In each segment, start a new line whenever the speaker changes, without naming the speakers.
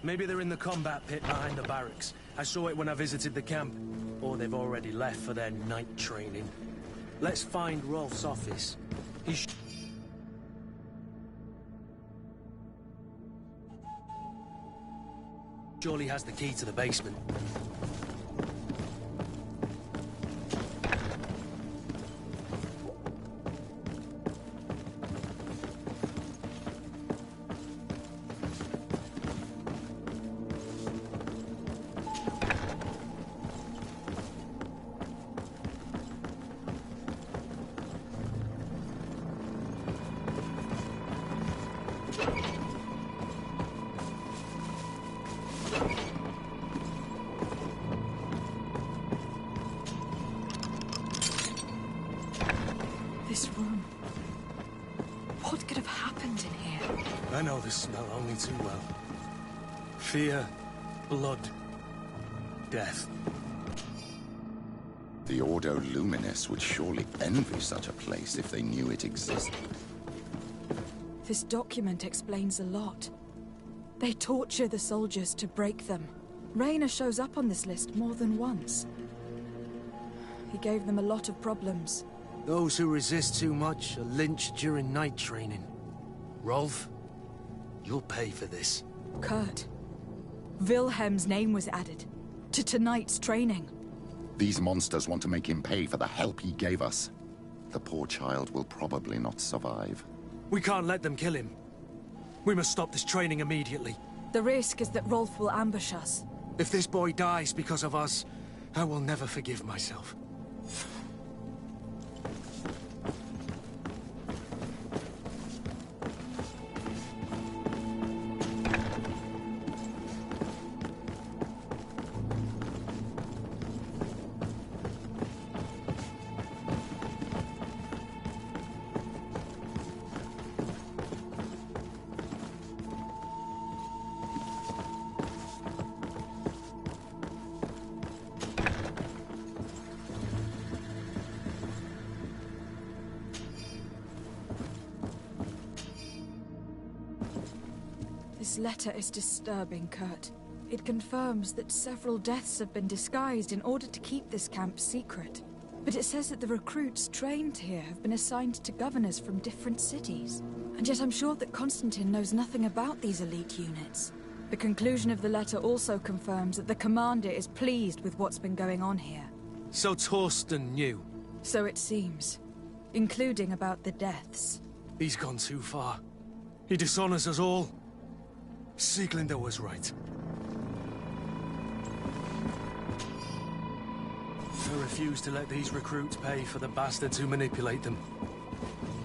Maybe they're in the combat pit behind the barracks. I saw it when I visited the camp. Or they've already left for their night training. Let's find Rolf's office. He surely has the key to the basement.
This room. What could have happened in here?
I know this smell only too well. Fear, blood, death.
The Ordo Luminis would surely envy such a place if they knew it existed.
This document explains a lot. They torture the soldiers to break them. Rayner shows up on this list more than once. He gave them a lot of problems.
Those who resist too much are lynched during night training. Rolf, you'll pay for this.
Kurt, Wilhelm's name was added to tonight's training.
These monsters want to make him pay for the help he gave us. The poor child will probably not survive.
We can't let them kill him. We must stop this training immediately.
The risk is that Rolf will ambush us.
If this boy dies because of us, I will never forgive myself.
This letter is disturbing, Kurt. It confirms that several deaths have been disguised in order to keep this camp secret. But it says that the recruits trained here have been assigned to governors from different cities. And yet I'm sure that Constantine knows nothing about these elite units. The conclusion of the letter also confirms that the commander is pleased with what's been going on here.
So Torsten knew.
So it seems. Including about the deaths.
He's gone too far. He dishonors us all. Sieglinder was right. I refuse to let these recruits pay for the bastards who manipulate them.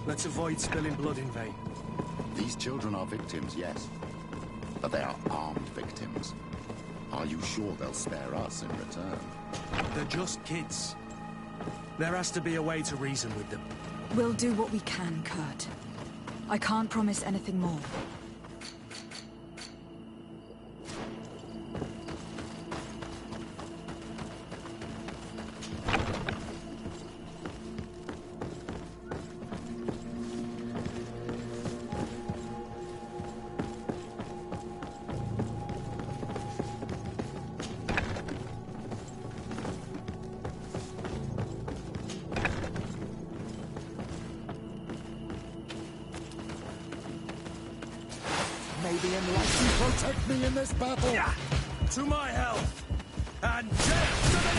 Let's avoid spilling blood in vain.
These children are victims, yes. But they are armed victims. Are you sure they'll spare us in return?
They're just kids. There has to be a way to reason with them.
We'll do what we can, Kurt. I can't promise anything more.
May the Enlightened protect me in this battle!
Yeah. To my health! And death to the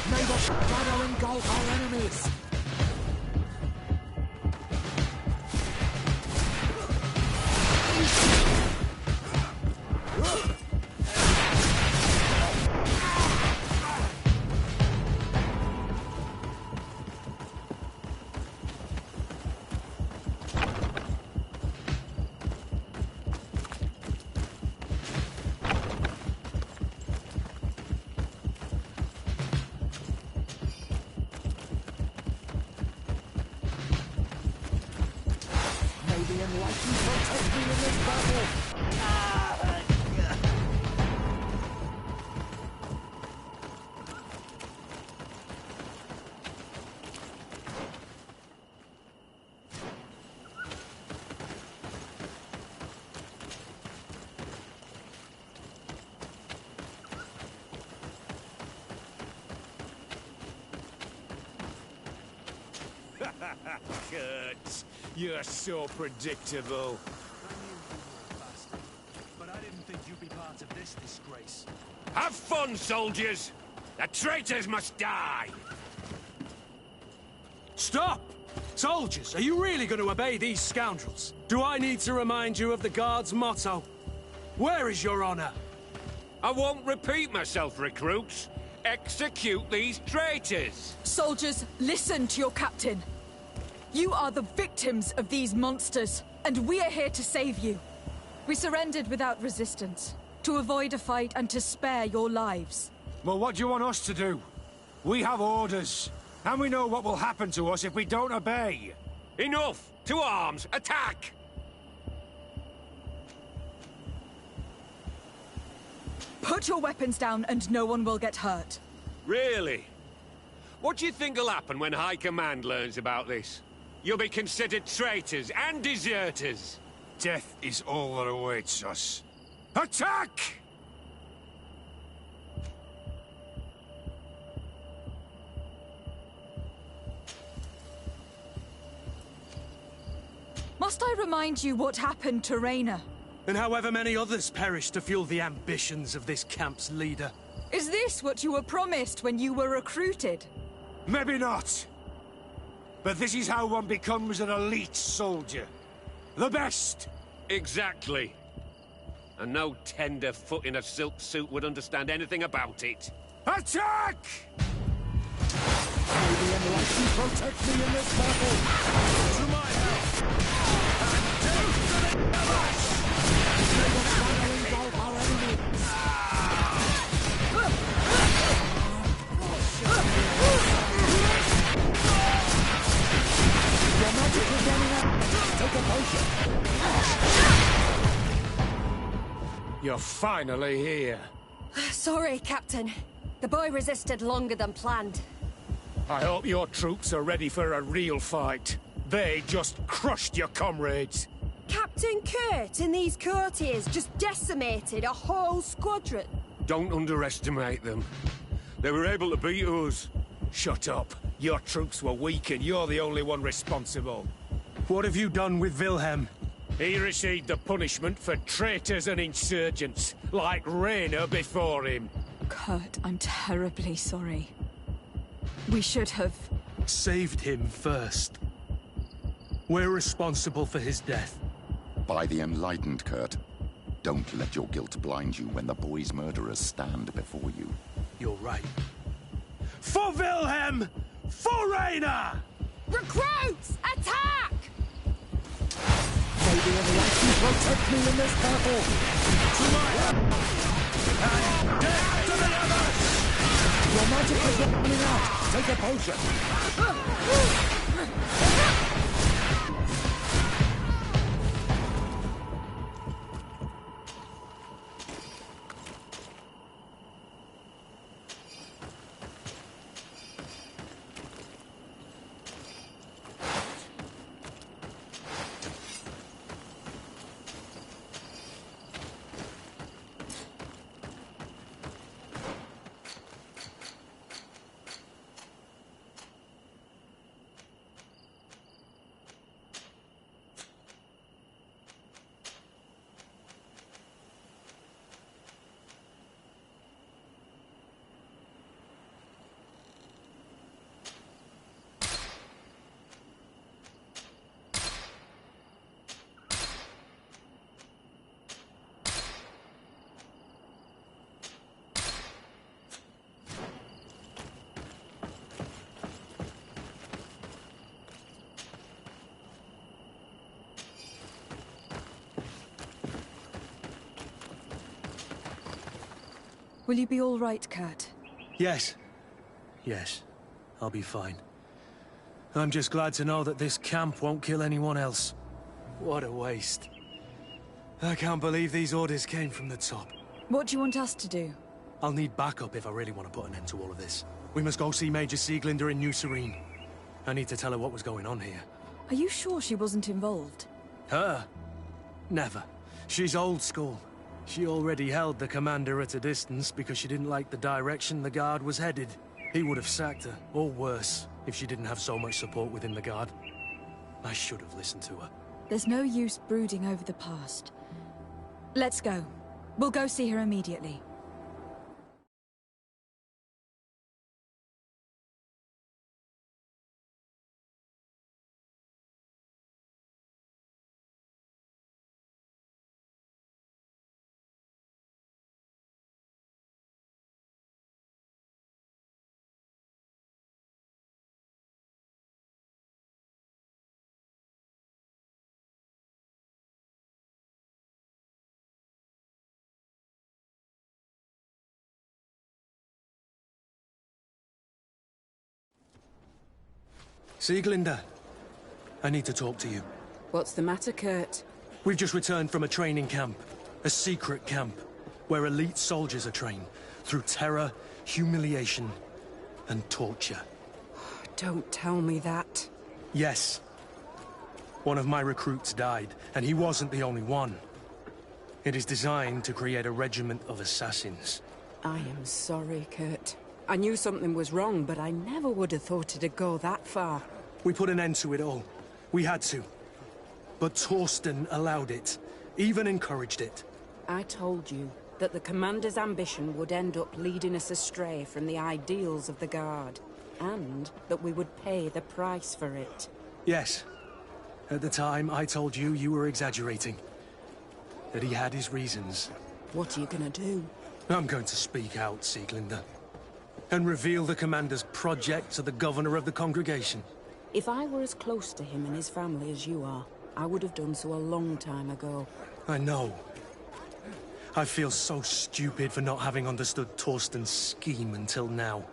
May the shadow engulf our enemies! The Enlightened protect me in this battle!
Kurt, you're so predictable.
I knew you were a bastard, but I didn't think you'd be part of this disgrace.
Have fun, soldiers! The traitors must die!
Stop! Soldiers, are you really going to obey these scoundrels? Do I need to remind you of the Guard's motto? Where is your honor?
I won't repeat myself, recruits. Execute these traitors!
Soldiers, listen to your captain. You are the victims of these monsters, and we are here to save you. We surrendered without resistance, to avoid a fight and to spare your lives.
Well, what do you want us to do? We have orders, and we know what will happen to us if we don't obey.
Enough! To arms! Attack!
Put your weapons down and no one will get hurt.
Really? What do you think will happen when High Command learns about this? You'll be considered traitors and deserters.
Death is all that awaits us. Attack!
Must I remind you what happened to Raina?
And however many others perished to fuel the ambitions of this camp's leader.
Is this what you were promised when you were recruited?
Maybe not. But this is how one becomes an elite soldier. The best!
Exactly. And no tenderfoot in a silk suit would understand anything about it.
Attack! May the enlightened protect me in this battle!
To my help! And death to the others!
May the following engulf our enemies! Your magic is running out! Take a potion! You're finally here.
Sorry, Captain. The boy resisted longer than planned.
I hope your troops are ready for a real fight. They just crushed your comrades.
Captain Kurt and these courtiers just decimated a whole squadron.
Don't underestimate them. They were able to beat us.
Shut up. Your troops were weak and you're the only one responsible.
What have you done with Wilhelm?
He received the punishment for traitors and insurgents, like Raina before him.
Kurt, I'm terribly sorry. We should have...
Saved him first. We're responsible for his death.
By the enlightened, Kurt. Don't let your guilt blind you when the boy's murderers stand before you.
You're right. For Wilhelm! For Raina!
Recruits! Attack!
May the enlightened protect me in this battle!
To my help! And death to the others!
Your magic is running out! Take a potion!
Will you be all right, Kurt?
Yes. Yes. I'll be fine. I'm just glad to know that this camp won't kill anyone else. What a waste. I can't believe these orders came from the top.
What do you want us to do?
I'll need backup if I really want to put an end to all of this. We must go see Major Sieglinder in New Serene. I need to tell her what was going on here.
Are you sure she wasn't involved?
Her? Never. She's old school. She already held the commander at a distance because she didn't like the direction the Guard was headed. He would have sacked her, or worse, if she didn't have so much support within the Guard. I should have listened to her.
There's no use brooding over the past. Let's go. We'll go see her immediately.
Sieglinde, I need to talk to you.
What's the matter, Kurt?
We've just returned from a training camp. A secret camp. Where elite soldiers are trained. Through terror, humiliation, and torture.
Don't tell me that.
Yes. One of my recruits died, and he wasn't the only one. It is designed to create a regiment of assassins.
I am sorry, Kurt. I knew something was wrong, but I never would have thought it'd go that far.
We put an end to it all. We had to. But Torsten allowed it. Even encouraged it.
I told you that the Commander's ambition would end up leading us astray from the ideals of the Guard. And that we would pay the price for it.
Yes. At the time, I told you you were exaggerating. That he had his reasons.
What are you gonna do?
I'm going to speak out, Sieglinde. And reveal the Commander's project to the Governor of the congregation.
If I were as close to him and his family as you are, I would have done so a long time ago.
I know. I feel so stupid for not having understood Torsten's scheme until now.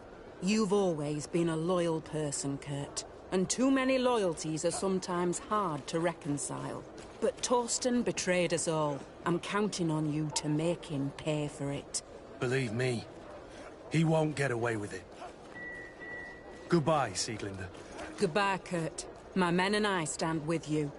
You've always been a loyal person, Kurt. And too many loyalties are sometimes hard to reconcile. But Torsten betrayed us all. I'm counting on you to make him pay for it.
Believe me, he won't get away with it. Goodbye, Sieglinde.
Goodbye, Kurt. My men and I stand with you.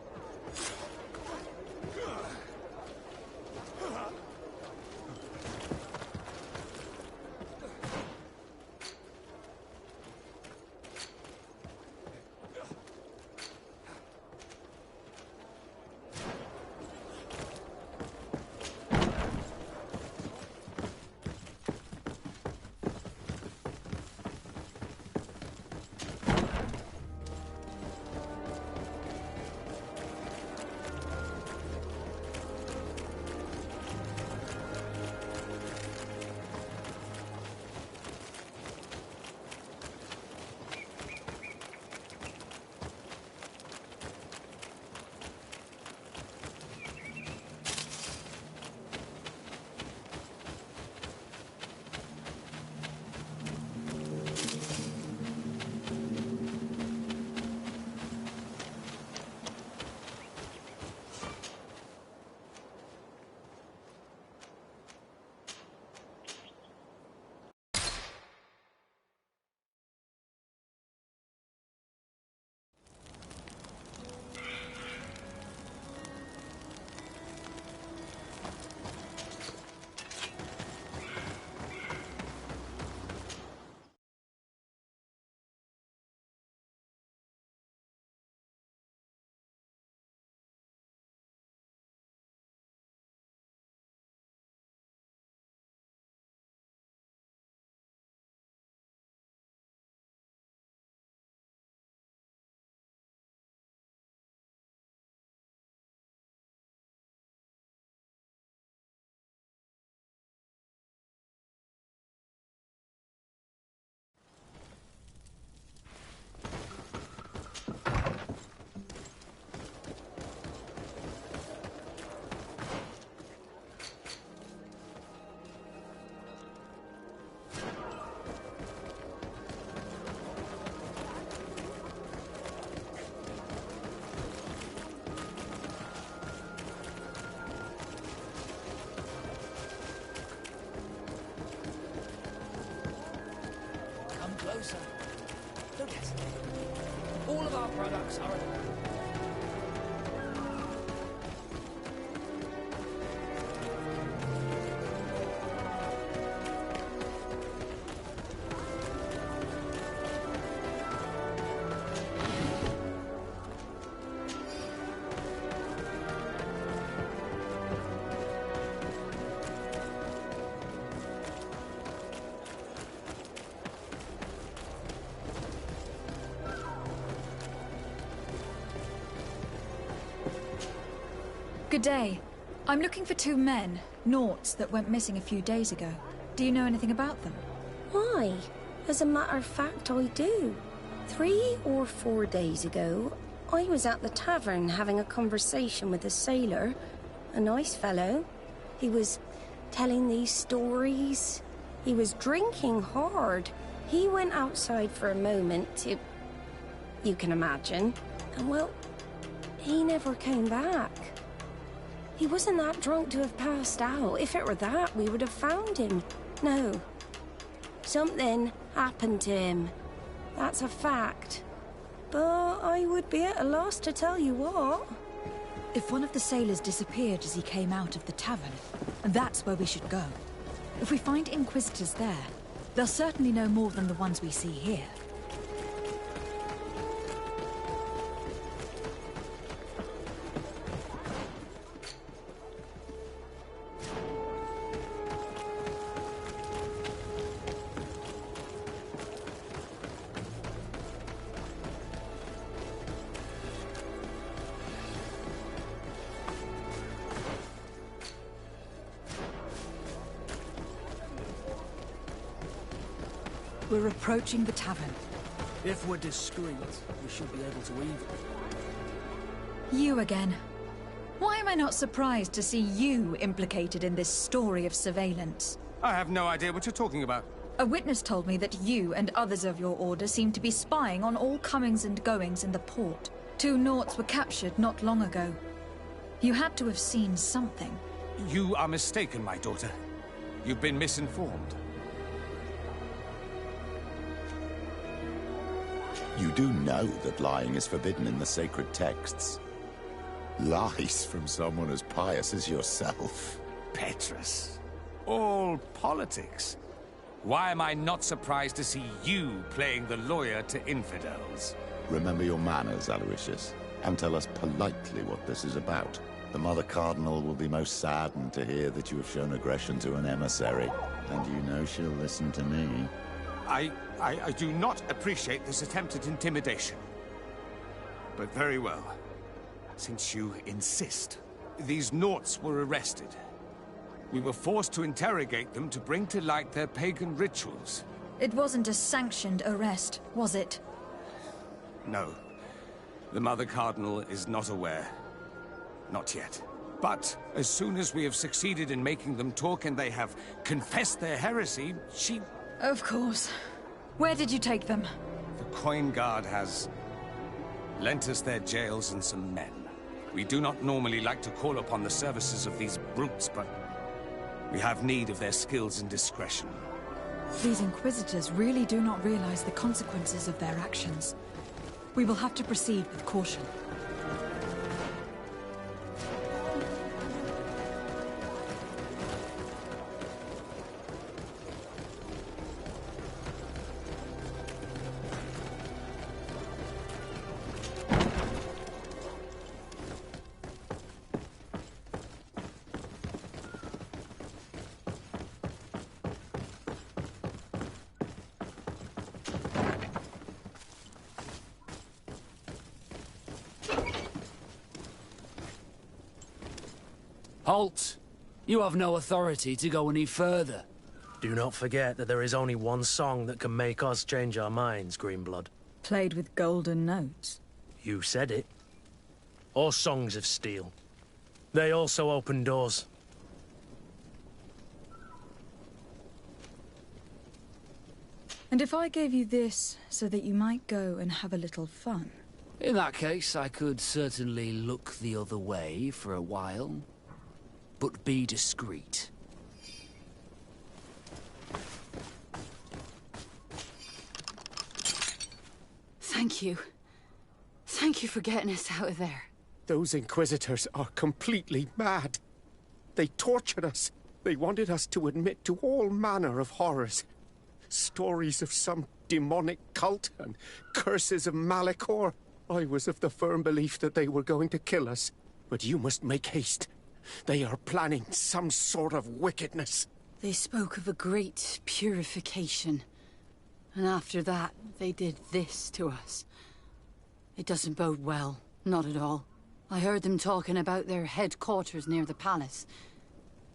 Closer. Look at it. All of our products are...
Good day. I'm looking for 2 men, Naughts, that went missing a few days ago. Do you know anything about them?
Why? As a matter of fact, I do. 3 or 4 days ago, I was at the tavern having a conversation with a sailor. A nice fellow. He was telling these stories. He was drinking hard. He went outside for a moment to... you can imagine. And well, he never came back. He wasn't that drunk to have passed out. If it were that, we would have found him. No. Something happened to him. That's a fact. But I would be at a loss to tell you what.
If one of the sailors disappeared as he came out of the tavern, that's where we should go. If we find Inquisitors there, they'll certainly know more than the ones we see here. We're approaching the tavern.
If we're discreet, we should be able to even.
You again. Why am I not surprised to see you implicated in this story of surveillance?
I have no idea what you're talking about.
A witness told me that you and others of your order seem to be spying on all comings and goings in the port. 2 Naughts were captured not long ago. You had to have seen something.
You are mistaken, my daughter. You've been misinformed.
You do know that lying is forbidden in the sacred texts. Lies from someone as pious as yourself.
Petrus. All politics. Why am I not surprised to see you playing the lawyer to infidels?
Remember your manners, Aloysius, and tell us politely what this is about. The Mother Cardinal will be most saddened to hear that you have shown aggression to an emissary, and you know she'll listen to me.
I do not appreciate this attempt at intimidation. But very well. Since you insist, these Naughts were arrested. We were forced to interrogate them to bring to light their pagan rituals.
It wasn't a sanctioned arrest, was it?
No. The Mother Cardinal is not aware. Not yet. But as soon as we have succeeded in making them talk and they have confessed their heresy, she...
Of course. Where did you take them?
The Coin Guard has lent us their jails and some men. We do not normally like to call upon the services of these brutes, but we have need of their skills and discretion.
These Inquisitors really do not realize the consequences of their actions. We will have to proceed with caution.
Halt! You have no authority to go any further.
Do not forget that there is only one song that can make us change our minds, Greenblood.
Played with golden notes.
You said it. Or songs of steel. They also open doors.
And if I gave you this so that you might go and have a little fun?
In that case, I could certainly look the other way for a while. But be discreet.
Thank you. Thank you for getting us out of there.
Those Inquisitors are completely mad. They tortured us. They wanted us to admit to all manner of horrors. Stories of some demonic cult and curses of Malachor. I was of the firm belief that they were going to kill us. But you must make haste. They are planning some sort of wickedness.
They spoke of a great purification. And after that, they did this to us. It doesn't bode well. Not at all. I heard them talking about their headquarters near the palace.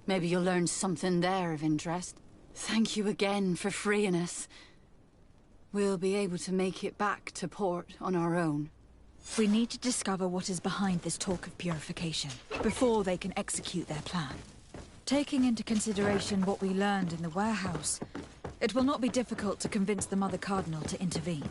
Maybe you'll learn something there of interest. Thank you again for freeing us. We'll be able to make it back to port on our own.
We need to discover what is behind this talk of purification, before they can execute their plan. Taking into consideration what we learned in the warehouse, it will not be difficult to convince the Mother Cardinal to intervene.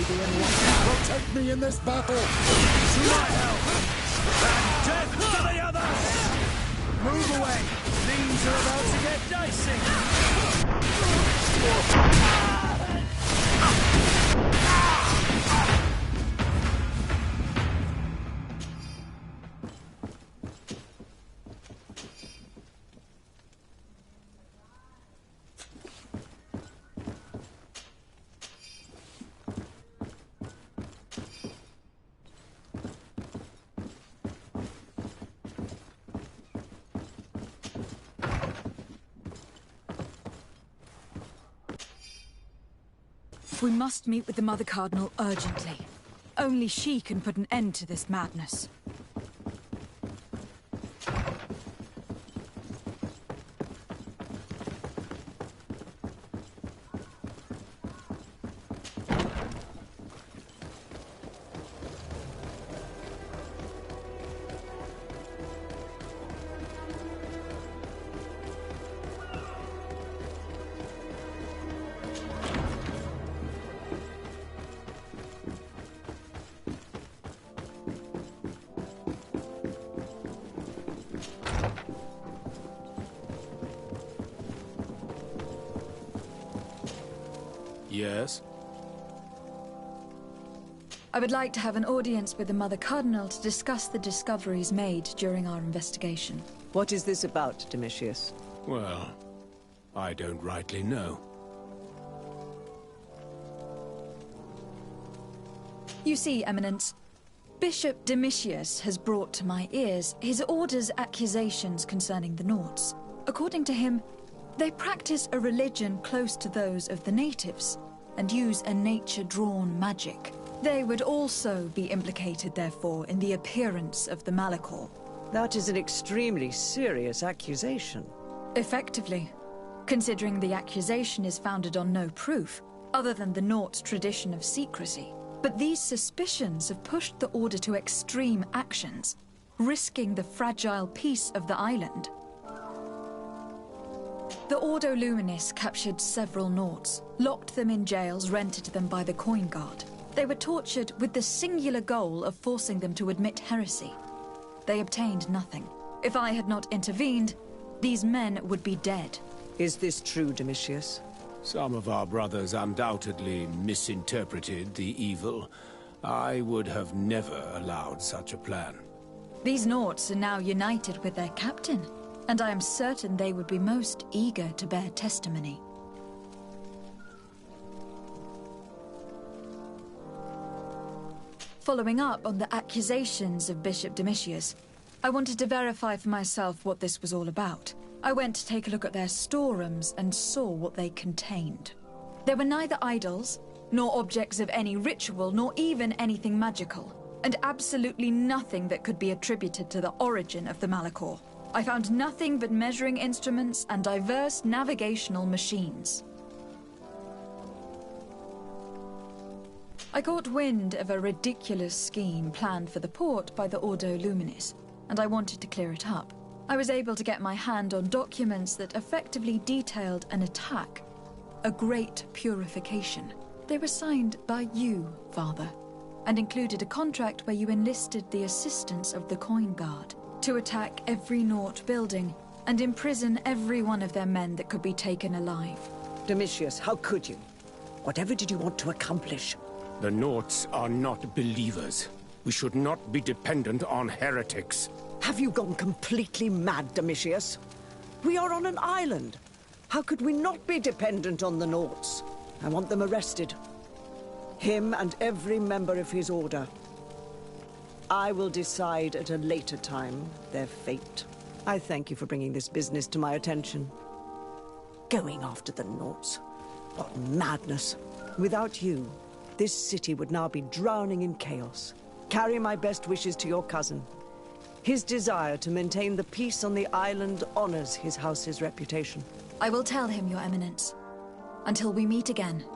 Protect me in this battle!
To my help! And death to the others! Move away! Things are about to get dicey!
We must meet with the Mother Cardinal urgently. Only she can put an end to this madness.
Yes?
I would like to have an audience with the Mother Cardinal to discuss the discoveries made during our investigation.
What is this about, Domitius?
Well, I don't rightly know.
You see, Eminence, Bishop Domitius has brought to my ears his order's accusations concerning the Nauts. According to him, they practice a religion close to those of the natives, and use a nature-drawn magic. They would also be implicated, therefore, in the appearance of the Malachor.
That is an extremely serious accusation.
Effectively, considering the accusation is founded on no proof, other than the Naut's tradition of secrecy. But these suspicions have pushed the Order to extreme actions, risking the fragile peace of the island. The Ordo Luminis captured several Nauts, locked them in jails rented to them by the Coin Guard. They were tortured with the singular goal of forcing them to admit heresy. They obtained nothing. If I had not intervened, these men would be dead.
Is this true, Domitius?
Some of our brothers undoubtedly misinterpreted the evil. I would have never allowed such a plan.
These Nauts are now united with their captain, and I am certain they would be most eager to bear testimony. following up on the accusations of Bishop Domitius. I wanted to verify for myself what this was all about. I went to take a look at their storerooms and saw what they contained. There were neither idols, nor objects of any ritual, nor even anything magical, and absolutely nothing that could be attributed to the origin of the Malachor. I found nothing but measuring instruments and diverse navigational machines. I caught wind of a ridiculous scheme planned for the port by the Ordo Luminis, and I wanted to clear it up. I was able to get my hand on documents that effectively detailed an attack, a great purification. They were signed by you, Father, and included a contract where you enlisted the assistance of the Coin Guard to attack every Naut building and imprison every one of their men that could be taken alive.
Domitius, how could you? Whatever did you want to accomplish?
The Nauts are not believers. We should not be dependent on heretics.
Have you gone completely mad, Domitius? We are on an island. How could we not be dependent on the Nauts? I want them arrested. Him and every member of his order. I will decide at a later time their fate. I thank you for bringing this business to my attention. Going after the Nauts. What madness. Without you, this city would now be drowning in chaos. Carry my best wishes to your cousin. His desire to maintain the peace on the island honors his house's reputation.
I will tell him, Your Eminence. Until we meet again.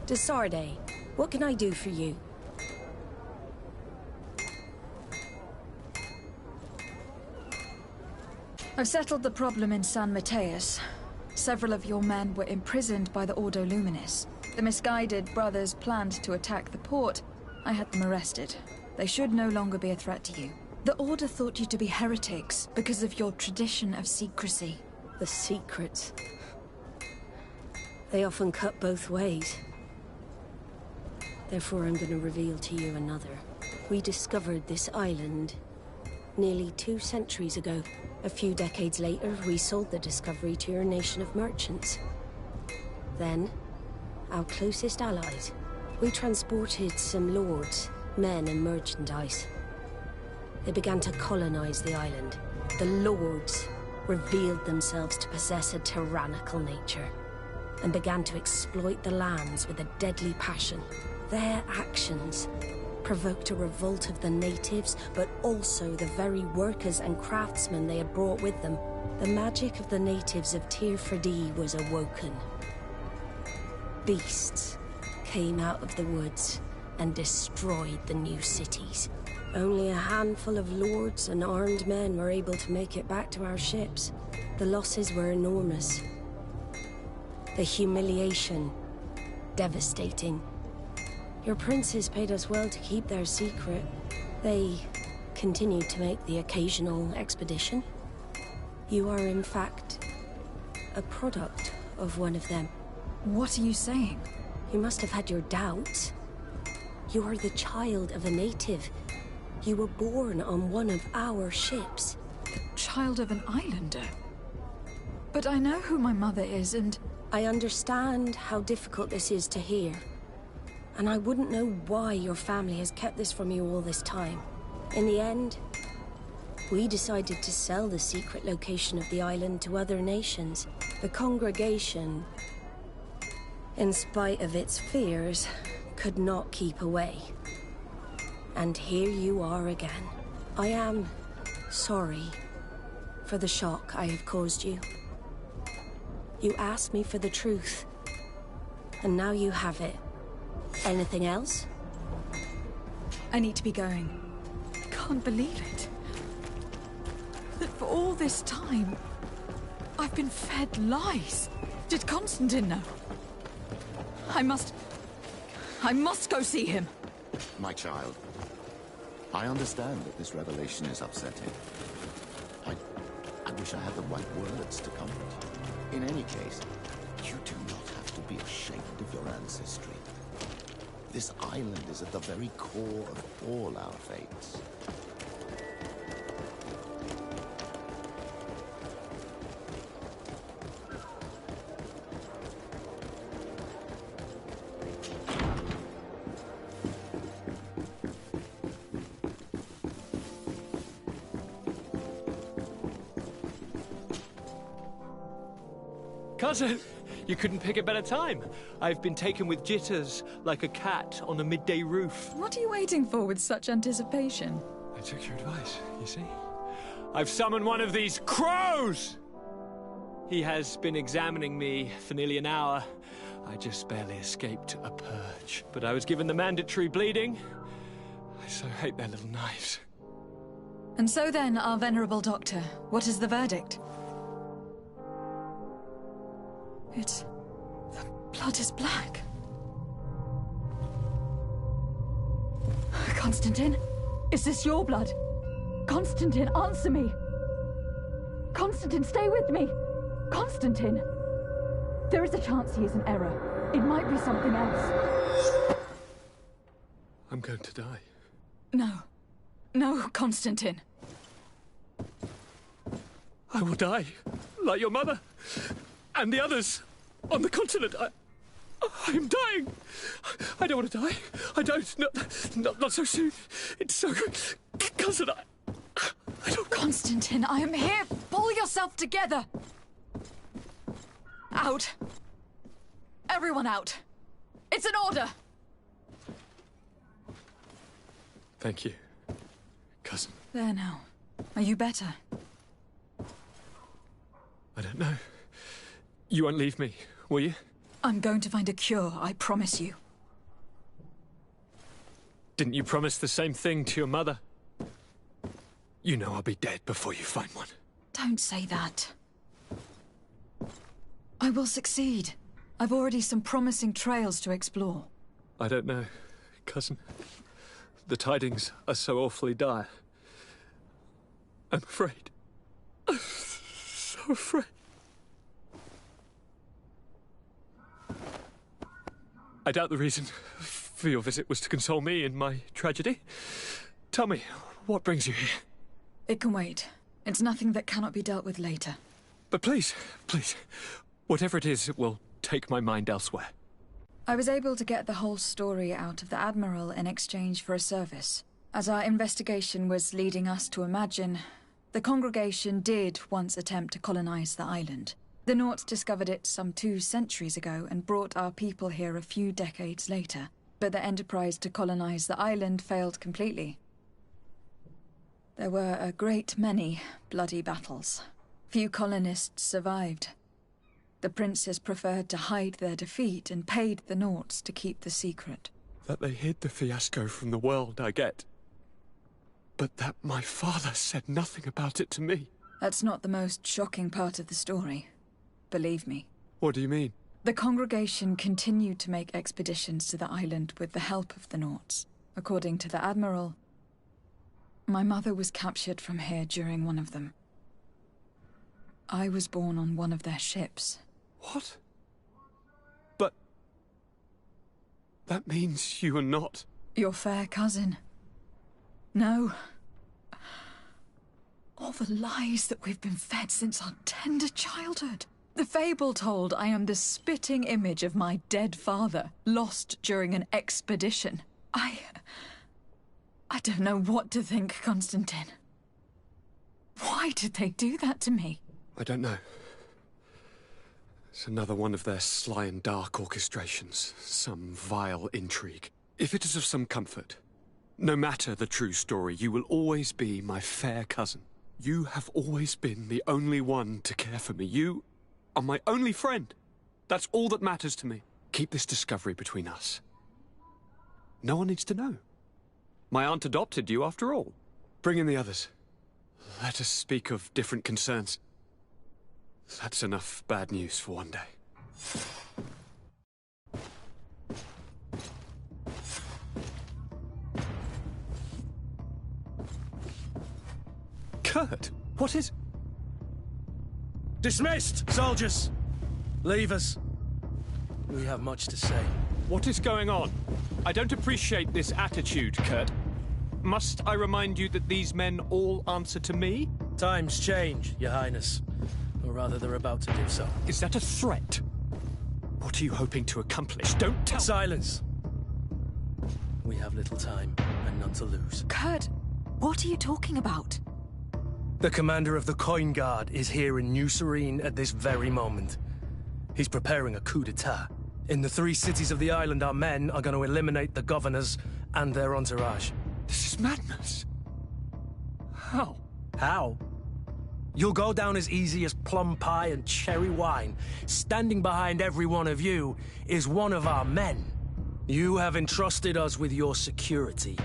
Desarde, what can I do for you?
I've settled the problem in San Mateus. Several of your men were imprisoned by the Ordo Luminis. The misguided brothers planned to attack the port. I had them arrested. They should no longer be a threat to you. The Order thought you to be heretics because of your tradition of secrecy.
The secrets. They often cut both ways. Therefore, I'm going to reveal to you another. We discovered this island nearly 2 centuries ago. A few decades later, we sold the discovery to your nation of merchants. Then, our closest allies. We transported some lords, men and merchandise. They began to colonize the island. The lords revealed themselves to possess a tyrannical nature and began to exploit the lands with a deadly passion. Their actions provoked a revolt of the natives, but also the very workers and craftsmen they had brought with them. The magic of the natives of Tir-Fadi was awoken. Beasts came out of the woods and destroyed the new cities. Only a handful of lords and armed men were able to make it back to our ships. The losses were enormous. The humiliation, devastating. Your princes paid us well to keep their secret. They continued to make the occasional expedition. You are, in fact, a product of one of them.
What are you saying?
You must have had your doubts. You are the child of a native. You were born on one of our ships.
The child of an islander? But I know who my mother is, and...
I understand how difficult this is to hear. And I wouldn't know why your family has kept this from you all this time. In the end, we decided to sell the secret location of the island to other nations. The congregation, in spite of its fears, could not keep away. And here you are again. I am sorry for the shock I have caused you. You asked me for the truth, and now you have it. Anything else?
I need to be going. I can't believe it. That for all this time, I've been fed lies. Did Constantine know? I must go see him.
My child, I understand that this revelation is upsetting. I wish I had the right words to comfort you. In any case, you do not have to be ashamed of your ancestry. This island is at the very core of all our fates.
Cousin, you couldn't pick a better time. I've been taken with jitters, like a cat on a midday roof.
What are you waiting for with such anticipation?
I took your advice, you see. I've summoned one of these crows! He has been examining me for nearly an hour. I just barely escaped a purge. But I was given the mandatory bleeding. I so hate their little knives.
And so then, our venerable doctor, what is the verdict? The blood is black. Constantine, is this your blood? Constantine, answer me! Constantine, stay with me! Constantine! There is a chance he is in error. It might be something else.
I'm going to die.
No. No, Constantine.
I will die, like your mother, and the others on the continent. I'm dying. I don't want to die. I don't. Not so soon. It's so... Cousin, I don't...
Constantine, I am here. Pull yourself together. Out. Everyone out. It's an order.
Thank you, cousin.
There now. Are you better?
I don't know. You won't leave me, will you?
I'm going to find a cure, I promise you.
Didn't you promise the same thing to your mother? You know I'll be dead before you find one.
Don't say that. I will succeed. I've already some promising trails to explore.
I don't know, cousin. The tidings are so awfully dire. I'm afraid. I'm so afraid. I doubt the reason for your visit was to console me in my tragedy. Tell me, what brings you here?
It can wait. It's nothing that cannot be dealt with later.
But please, whatever it is, it will take my mind elsewhere.
I was able to get the whole story out of the Admiral in exchange for a service. As our investigation was leading us to imagine, the congregation did once attempt to colonize the island. The Nauts discovered it some 2 centuries ago and brought our people here a few decades later. But the enterprise to colonize the island failed completely. There were a great many bloody battles. Few colonists survived. The princes preferred to hide their defeat and paid the Nauts to keep the secret.
That they hid the fiasco from the world, I get. But that my father said nothing about it to me.
That's not the most shocking part of the story. Believe me.
What do you mean?
The congregation continued to make expeditions to the island with the help of the Nauts. According to the Admiral, my mother was captured from here during one of them. I was born on one of their ships.
What? But... that means you are not...
your fair cousin. No. All the lies that we've been fed since our tender childhood. The fable told I am the spitting image of my dead father, lost during an expedition. I don't know what to think, Constantine. Why did they do that to me?
I don't know. It's another one of their sly and dark orchestrations. Some vile intrigue. If it is of some comfort, no matter the true story, you will always be my fair cousin. You have always been the only one to care for me. You are my only friend. That's all that matters to me. Keep this discovery between us. No one needs to know. My aunt adopted you after all. Bring in the others. Let us speak of different concerns. That's enough bad news for one day. Kurt, what is...
Dismissed, soldiers! Leave us. We have much to say.
What is going on? I don't appreciate this attitude, Kurt. Must I remind you that these men all answer to me?
Times change, Your Highness. Or rather, they're about to do so.
Is that a threat? What are you hoping to accomplish? Don't tell...
Silence! We have little time, and none to lose.
Kurt, what are you talking about?
The commander of the Coin Guard is here in New Serene at this very moment. He's preparing a coup d'etat. In the 3 cities of the island, our men are going to eliminate the governors and their entourage.
This is madness. How?
How? You'll go down as easy as plum pie and cherry wine. Standing behind every one of you is one of our men. You have entrusted us with your security.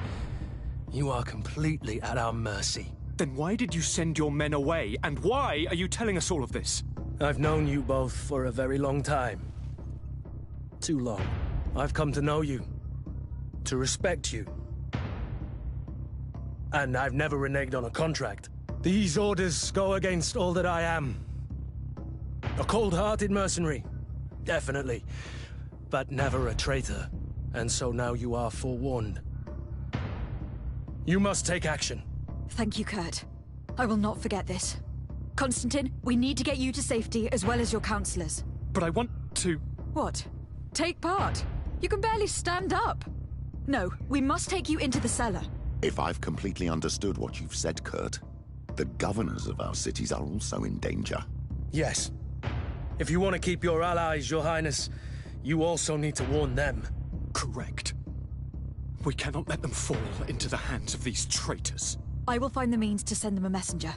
You are completely at our mercy.
Then why did you send your men away? And why are you telling us all of this?
I've known you both for a very long time. Too long. I've come to know you. To respect you. And I've never reneged on a contract. These orders go against all that I am. A cold-hearted mercenary. Definitely. But never a traitor. And so now you are forewarned. You must take action.
Thank you, Kurt. I will not forget this. Constantine, we need to get you to safety as well as your counselors.
But I want to...
What? Take part? You can barely stand up. No, we must take you into the cellar.
If I've completely understood what you've said, Kurt, the governors of our cities are also in danger.
Yes. If you want to keep your allies, Your Highness, you also need to warn them.
Correct. We cannot let them fall into the hands of these traitors.
I will find the means to send them a messenger.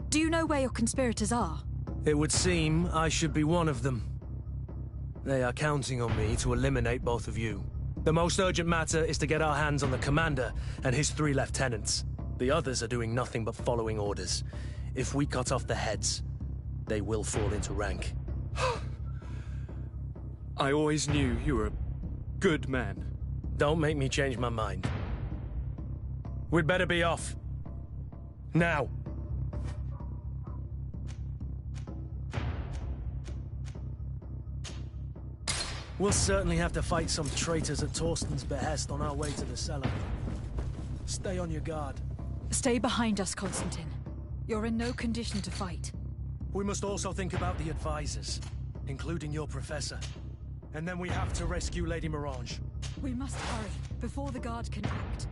Do you know where your conspirators are?
It would seem I should be one of them. They are counting on me to eliminate both of you. The most urgent matter is to get our hands on the commander and his 3 lieutenants. The others are doing nothing but following orders. If we cut off the heads, they will fall into rank.
I always knew you were a good man.
Don't make me change my mind. We'd better be off. Now. We'll certainly have to fight some traitors at Torsten's behest on our way to the cellar. Stay on your guard.
Stay behind us, Constantine. You're in no condition to fight.
We must also think about the advisors, including your professor. And then we have to rescue Lady Mirange.
We must hurry, before the guard can act.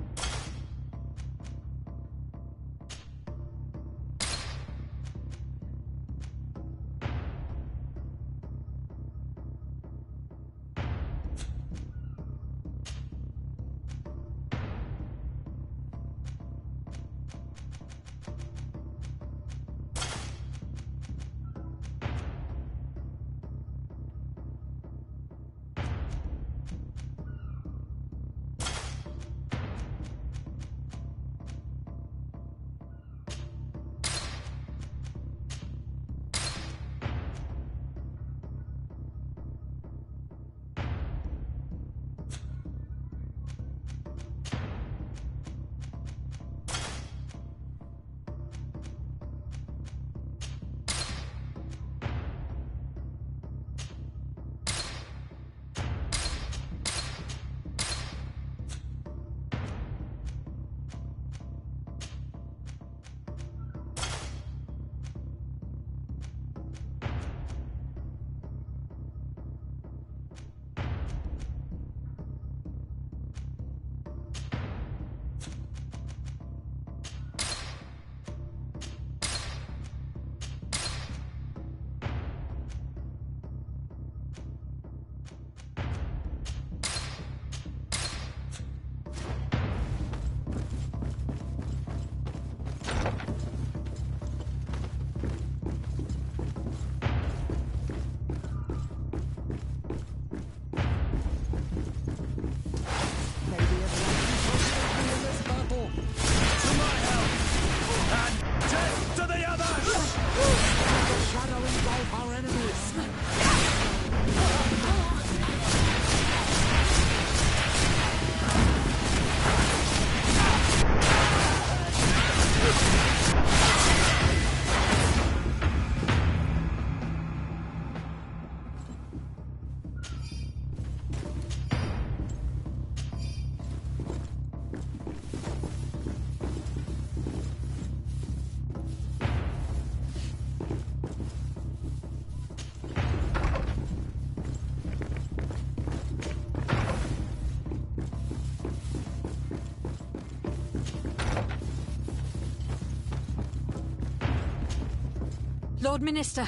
Lord Minister,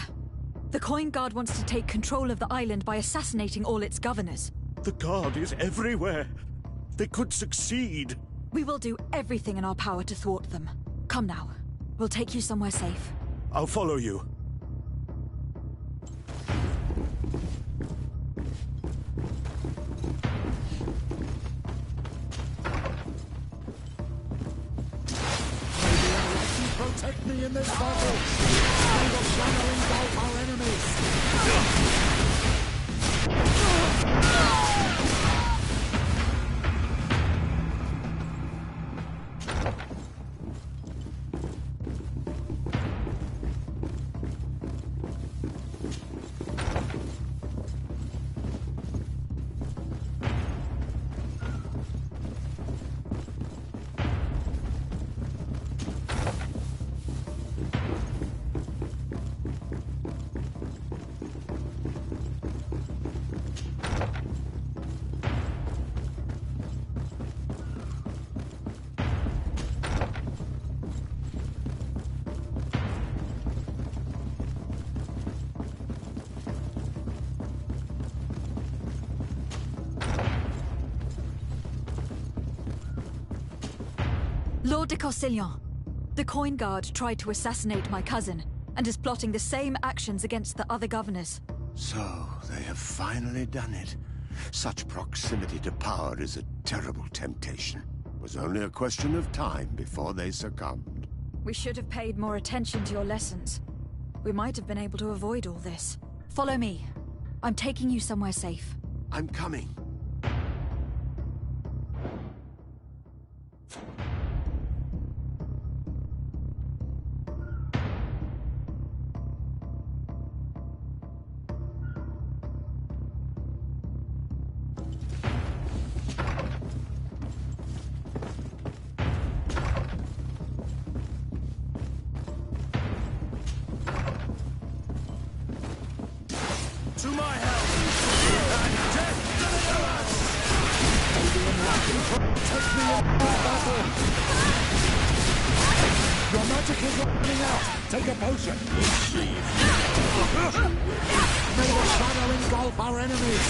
the Coin Guard wants to take control of the island by assassinating all its governors.
The Guard is everywhere. They could succeed.
We will do everything in our power to thwart them. Come now. We'll take you somewhere safe.
I'll follow you.
Protect me in this battle! May the shadow engulf our enemies!
Lord de Corsillon, the Coin Guard tried to assassinate my cousin, and is plotting the same actions against the other governors.
So, they have finally done it. Such proximity to power is a terrible temptation. It was only a question of time before they succumbed.
We should have paid more attention to your lessons. We might have been able to avoid all this. Follow me. I'm taking you somewhere safe.
I'm coming.
To my help! And death deliver us! Take me in battle! Your magic is running out! Take a potion! May the shadow engulf our enemies!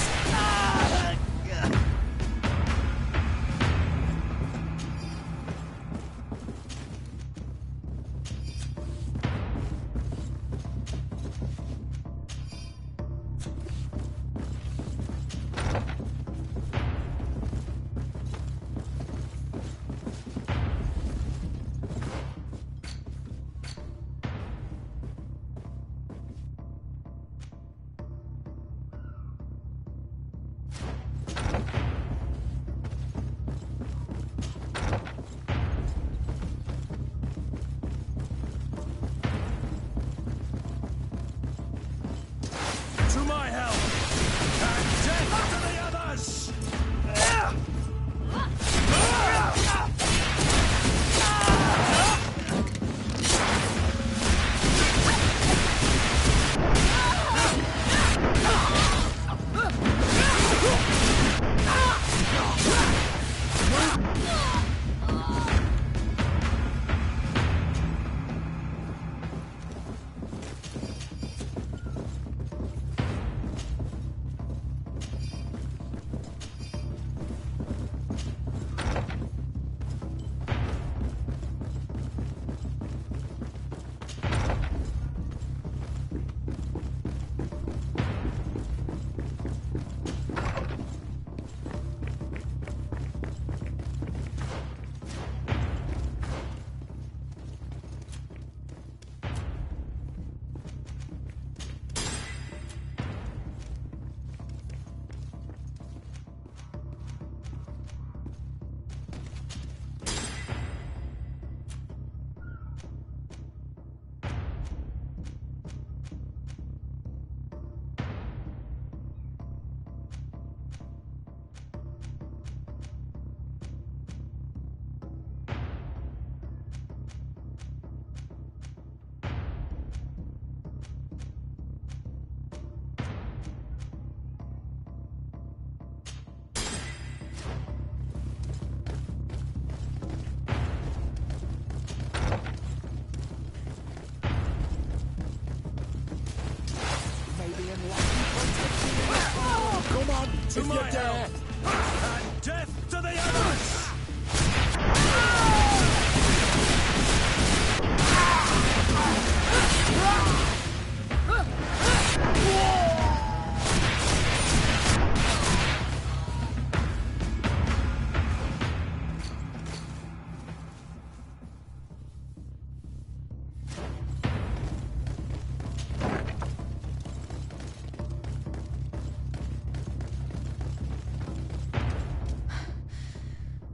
Come on,
To
if
my
you dare!
help! And death to the others!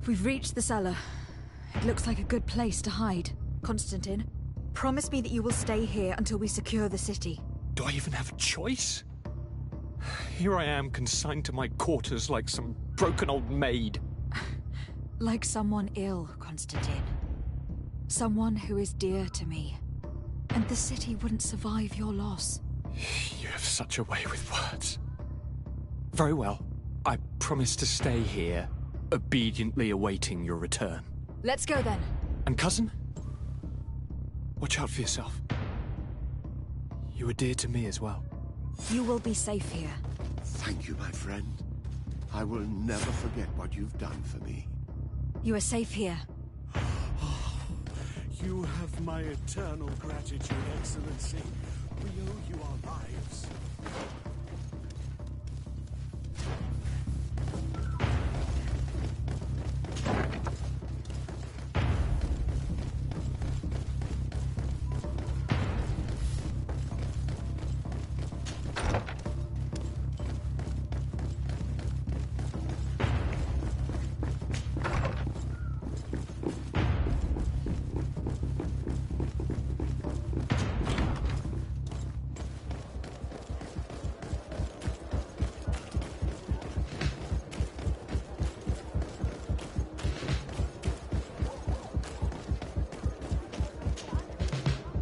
We've reached the cellar. It looks like a good place to hide. Constantine, promise me that you will stay here until we secure the city.
Do I even have a choice? Here I am, consigned to my quarters like some broken old maid.
Like someone ill, Constantine. Someone who is dear to me. And the city wouldn't survive your loss.
You have such a way with words. Very well. I promise to stay here, obediently awaiting your return.
Let's go then.
And cousin? Watch out for yourself. You are dear to me as well.
You will be safe here.
Thank you, my friend. I will never forget what you've done for me.
You are safe here.
You have my eternal gratitude, Excellency. We owe you our lives.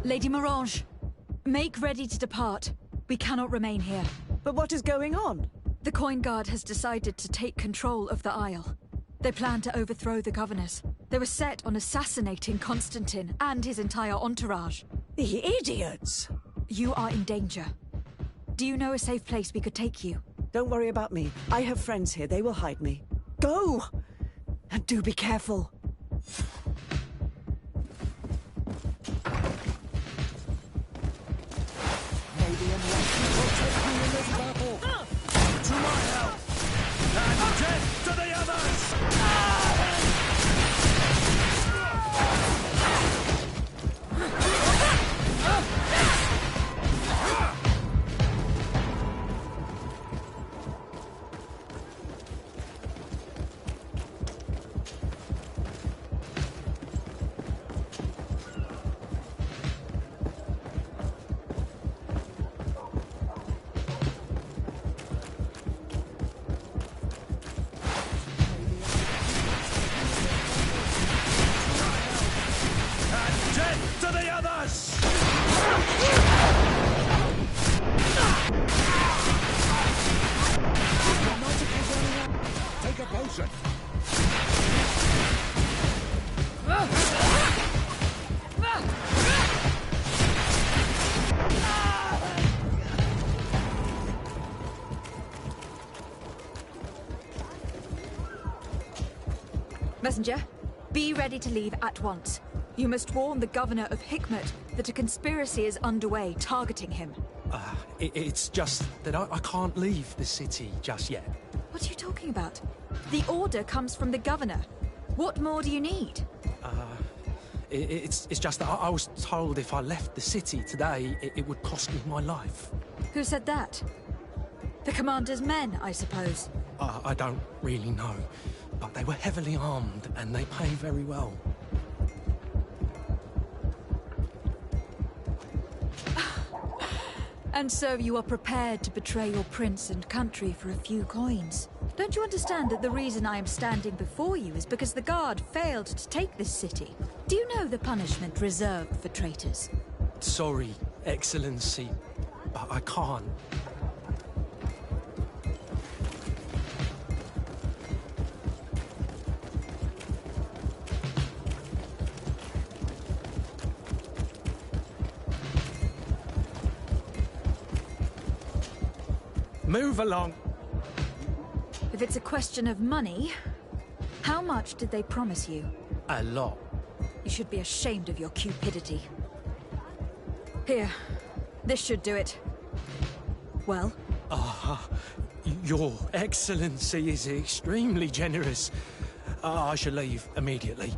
Lady Morange, make ready to depart. We cannot remain here.
But what is going on?
The Coin Guard has decided to take control of the Isle. They plan to overthrow the governors. They were set on assassinating Constantine and his entire entourage.
The idiots!
You are in danger. Do you know a safe place we could take you?
Don't worry about me. I have friends here. They will hide me. Go! And do be careful.
To my help! And death to the others!
Take a potion.
Messenger, be ready to leave at once. You must warn the governor of Hikmet that a conspiracy is underway targeting him.
It's just that I can't leave the city just yet.
What are you talking about? The order comes from the governor. What more do you need?
It's just that I was told if I left the city today, it would cost me my life.
Who said that? The commander's men, I suppose.
I don't really know, but they were heavily armed and they pay very well.
And so you are prepared to betray your prince and country for a few coins. Don't you understand that the reason I am standing before you is because the guard failed to take this city? Do you know the punishment reserved for traitors?
Sorry, Excellency, but I can't.
Move along.
If it's a question of money, how much did they promise you?
A lot.
You should be ashamed of your cupidity. Here, this should do it. Well?
Your Excellency is extremely generous. I shall leave immediately.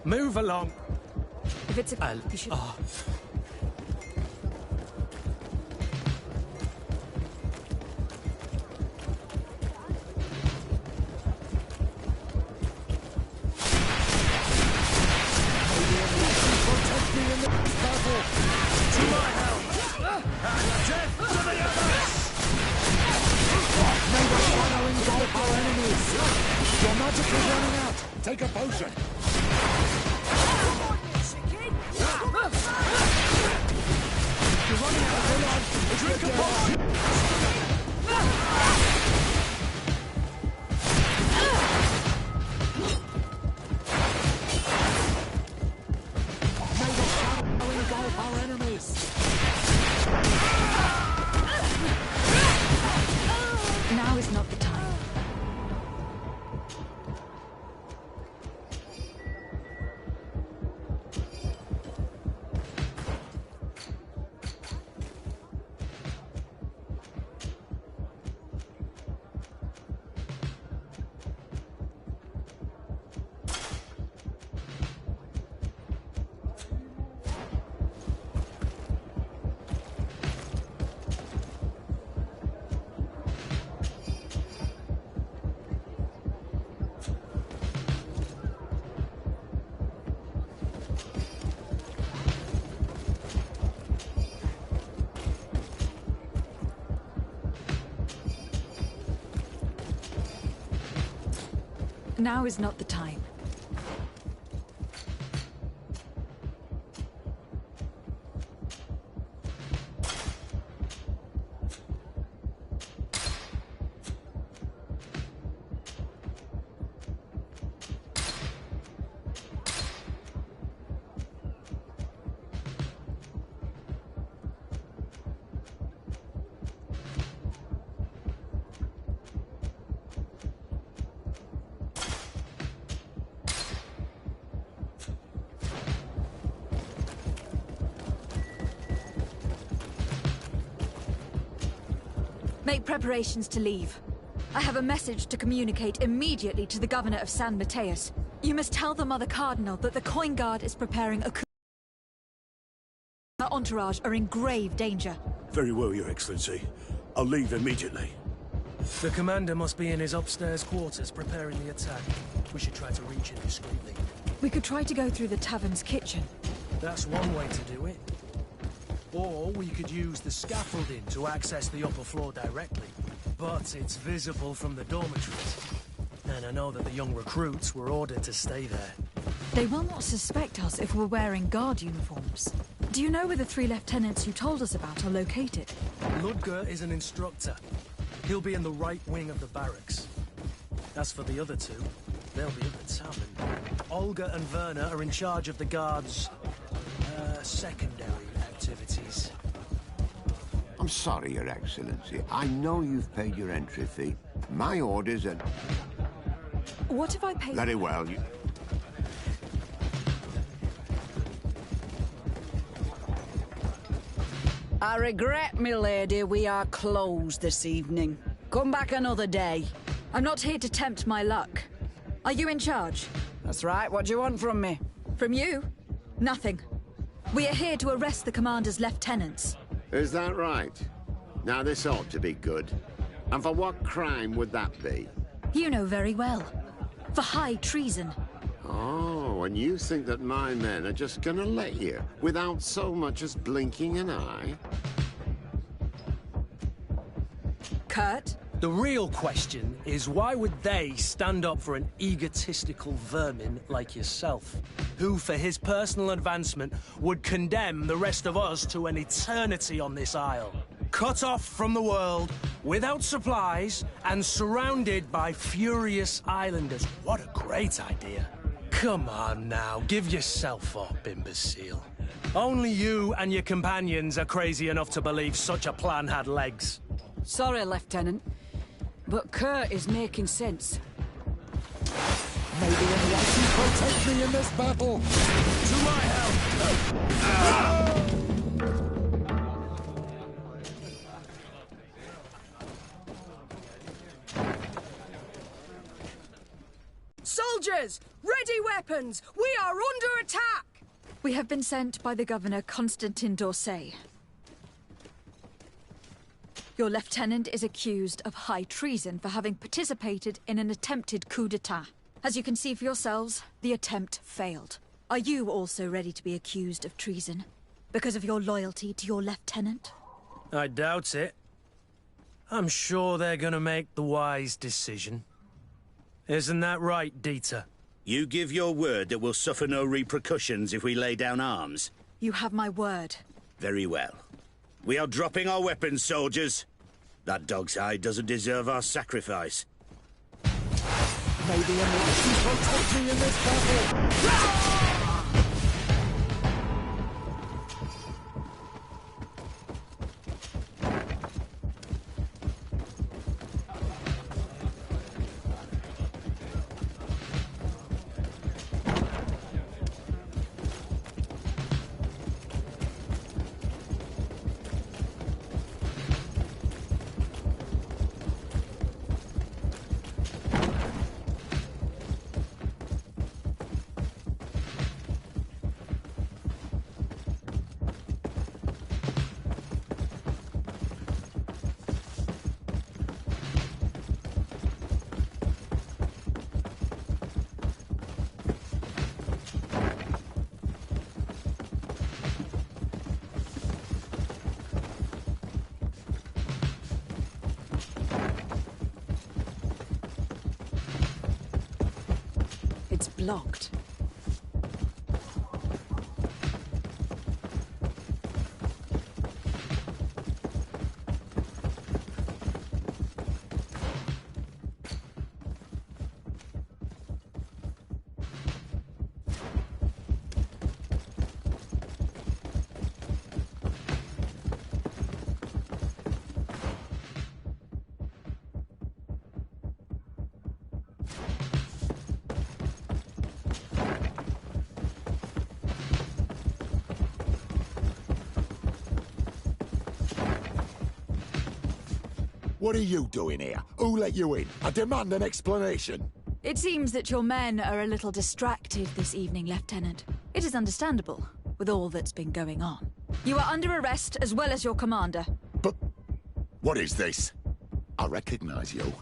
Move along.
If it's a... you should...
Take a potion. You're running out of blood. Drink a potion. May the shadow engulf our enemies.
Now is not the time. Now is not the time. Make preparations to leave. I have a message to communicate immediately to the governor of San Mateus. You must tell the Mother Cardinal that the Coin Guard is preparing a coup. Our entourage are in grave danger.
Very well, Your Excellency. I'll leave immediately.
The commander must be in his upstairs quarters preparing the attack. We should try to reach him discreetly.
We could try to go through the tavern's kitchen.
That's one way to do it. Or we could use the scaffolding to access the upper floor directly. But it's visible from the dormitories. And I know that the young recruits were ordered to stay there.
They will not suspect us if we're wearing guard uniforms. Do you know where the 3 lieutenants you told us about are located?
Ludger is an instructor.
He'll be in the right wing of the barracks. As for the other two, they'll be at the tavern. Olga and Werner are in charge of the guards' secondary activities.
I'm sorry, Your Excellency. I know you've paid your entry fee. My orders are...
What if I pay...
Very well, you...
I regret, milady, we are closed this evening. Come back another day.
I'm not here to tempt my luck. Are you in charge?
That's right. What do you want from me?
From you? Nothing. We are here to arrest the commander's lieutenants.
Is that right? Now, this ought to be good. And for what crime would that be?
You know very well. For high treason.
Oh, and you think that my men are just gonna let you, without so much as blinking an eye?
Kurt?
The real question is, why would they stand up for an egotistical vermin like yourself, who, for his personal advancement, would condemn the rest of us to an eternity on this isle? Cut off from the world, without supplies, and surrounded by furious islanders. What a great idea. Come on now, give yourself up, imbecile. Only you and your companions are crazy enough to believe such a plan had legs.
Sorry, Lieutenant, but Kurt is making sense.
Maybe anyone can protect me in this battle.
To my help!
Soldiers! Ready weapons! We are under attack!
We have been sent by the Governor Constantin d'Orsay. Your lieutenant is accused of high treason for having participated in an attempted coup d'etat. As you can see for yourselves, the attempt failed. Are you also ready to be accused of treason? Because of your loyalty to your lieutenant?
I doubt it. I'm sure they're gonna make the wise decision. Isn't that right, Dieter?
You give your word that we'll suffer no repercussions if we lay down arms?
You have my word.
Very well. We are dropping our weapons, soldiers. That dog's hide doesn't deserve our sacrifice.
Maybe anyone can protect me in this battle.
It's blocked.
What are you doing here? Who let you in? I demand an explanation.
It seems that your men are a little distracted this evening, Lieutenant. It is understandable, with all that's been going on. You are under arrest, as well as your commander.
But what is this? I recognize you.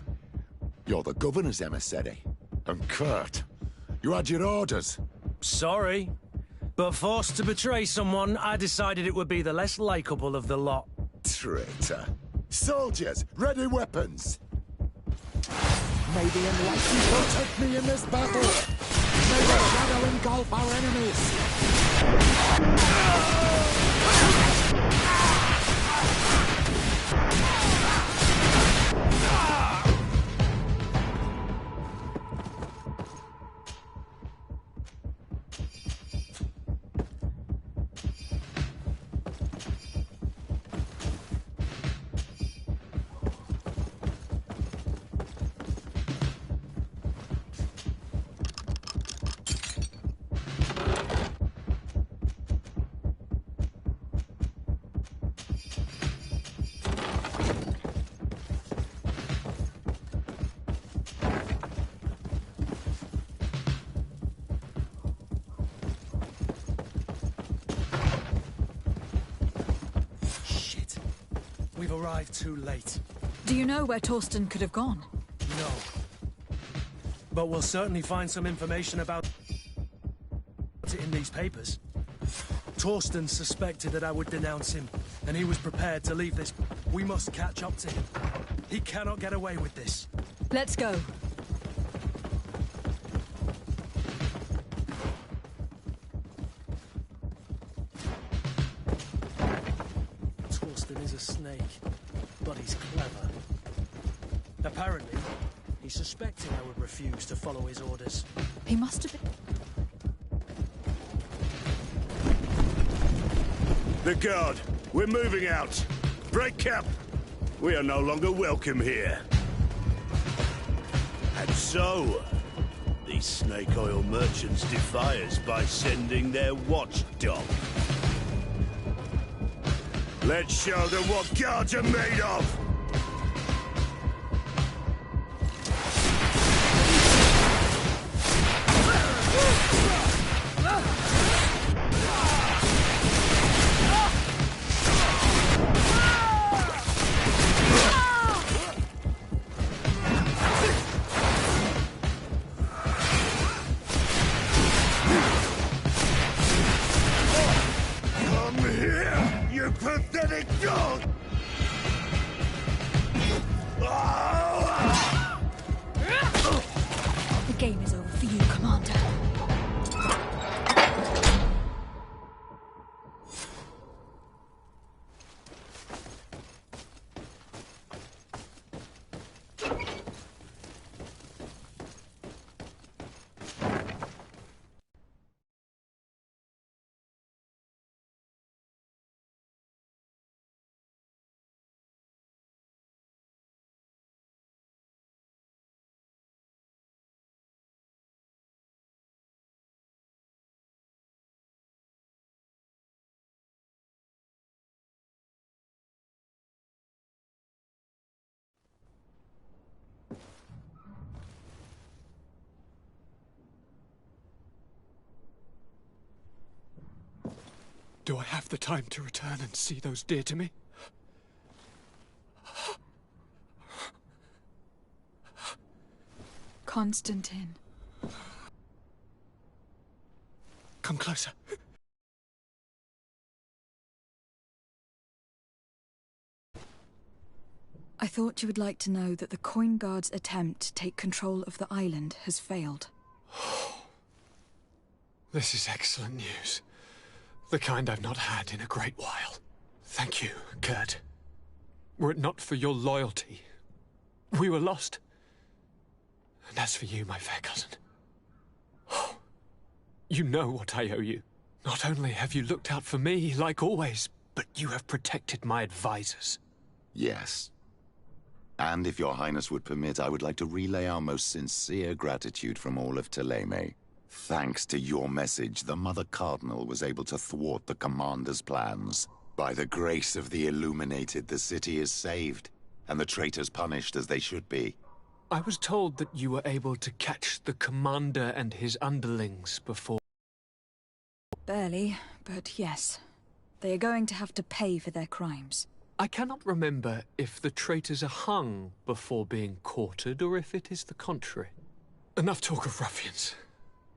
You're the governor's emissary. And Kurt, you had your orders.
Sorry, but forced to betray someone, I decided it would be the less likable of the lot.
Traitor. Soldiers, ready weapons!
Maybe anyone can protect me in this battle! May the shadow engulf our enemies!
We've arrived too late.
Do you know where Torsten could have gone?
No. But we'll certainly find some information about it in these papers. Torsten suspected that I would denounce him, and he was prepared to leave this. We must catch up to him. He cannot get away with this.
Let's go.
Torsten is a snake, but he's clever. Apparently, he suspected I would refuse to follow his orders.
He must have been...
The guard, we're moving out. Break camp. We are no longer welcome here. And so, these snake oil merchants defy us by sending their watchdog. Let's show them what guards are made of! Pathetic dog!
The game is over for you, Commander.
Do I have the time to return and see those dear to me?
Constantine.
Come closer.
I thought you would like to know that the Coin Guard's attempt to take control of the island has failed.
This is excellent news. The kind I've not had in a great while. Thank you, Kurt. Were it not for your loyalty, we were lost. And as for you, my fair cousin, you know what I owe you. Not only have you looked out for me, like always, but you have protected my advisors.
Yes. And if your highness would permit, I would like to relay our most sincere gratitude from all of Thélème. Thanks to your message, the Mother Cardinal was able to thwart the Commander's plans. By the grace of the Illuminated, the city is saved, and the traitors punished as they should be.
I was told that you were able to catch the Commander and his underlings before...
Barely, but yes. They are going to have to pay for their crimes.
I cannot remember if the traitors are hung before being quartered, or if it is the contrary. Enough talk of ruffians.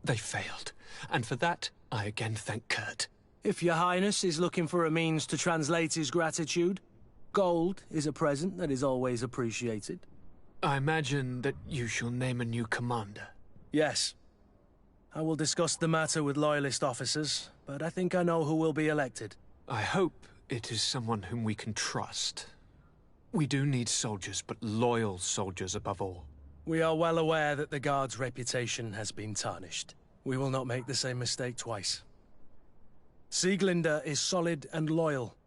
They failed, and for that, I again thank Kurt.
If your highness is looking for a means to translate his gratitude, gold is a present that is always appreciated.
I imagine that you shall name a new commander.
Yes. I will discuss the matter with loyalist officers, but I think I know who will be elected.
I hope it is someone whom we can trust. We do need soldiers, but loyal soldiers above all.
We are well aware that the Guard's reputation has been tarnished. We will not make the same mistake twice. Sieglinde is solid and loyal.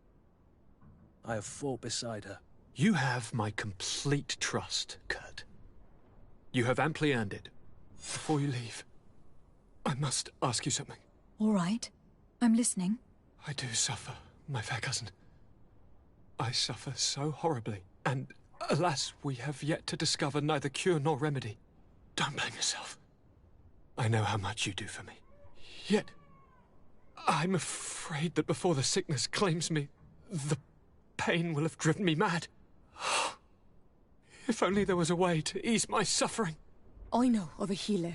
I have fought beside her.
You have my complete trust, Kurt. You have amply earned it. Before you leave, I must ask you something.
All right. I'm listening.
I do suffer, my fair cousin. I suffer so horribly, and alas, we have yet to discover neither cure nor remedy. Don't blame yourself. I know how much you do for me. Yet, I'm afraid that before the sickness claims me, the pain will have driven me mad. If only there was a way to ease my suffering.
I know of a healer,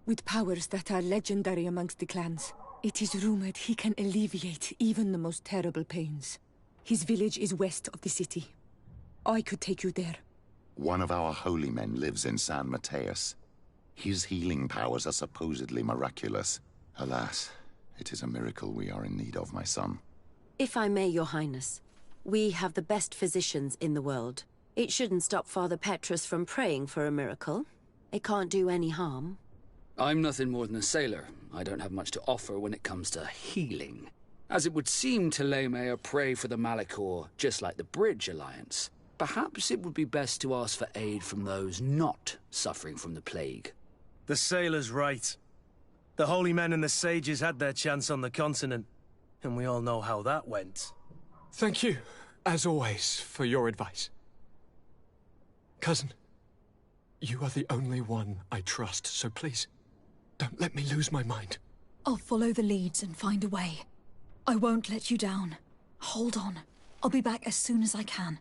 with powers that are legendary amongst the clans. It is rumored he can alleviate even the most terrible pains. His village is west of the city. I could take you there.
One of our holy men lives in San Mateus. His healing powers are supposedly miraculous. Alas, it is a miracle we are in need of, my son.
If I may, Your Highness, we have the best physicians in the world. It shouldn't stop Father Petrus from praying for a miracle. It can't do any harm.
I'm nothing more than a sailor. I don't have much to offer when it comes to healing. As it would seem Telemea pray for the Malachor, just like the Bridge Alliance. Perhaps it would be best to ask for aid from those not suffering from the plague.
The sailor's right. The holy men and the sages had their chance on the continent, and we all know how that went.
Thank you, as always, for your advice. Cousin, you are the only one I trust, so please, don't let me lose my mind.
I'll follow the leads and find a way. I won't let you down. Hold on. I'll be back as soon as I can.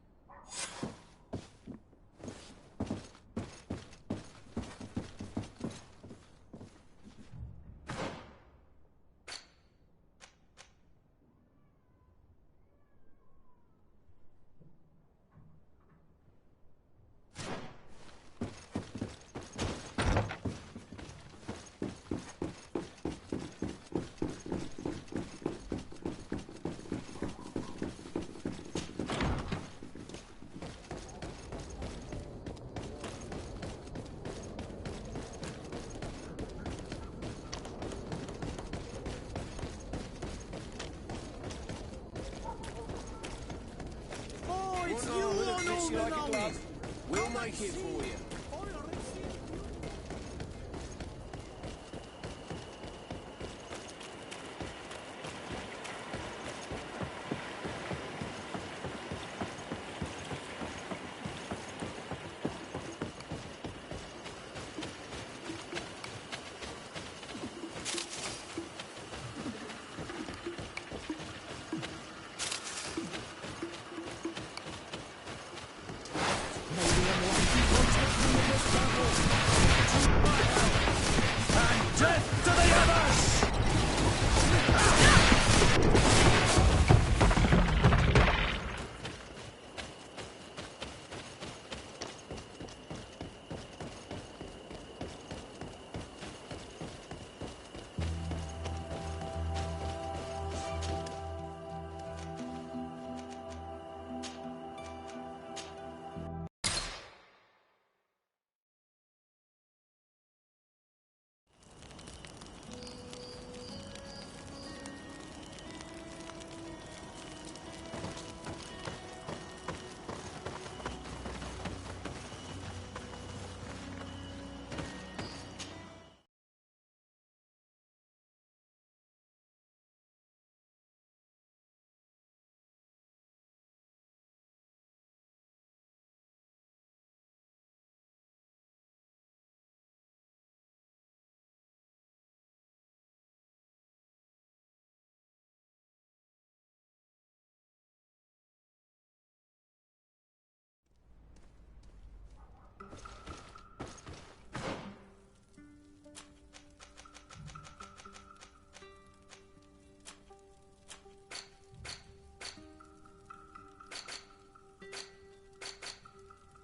We'll make it for you.
Death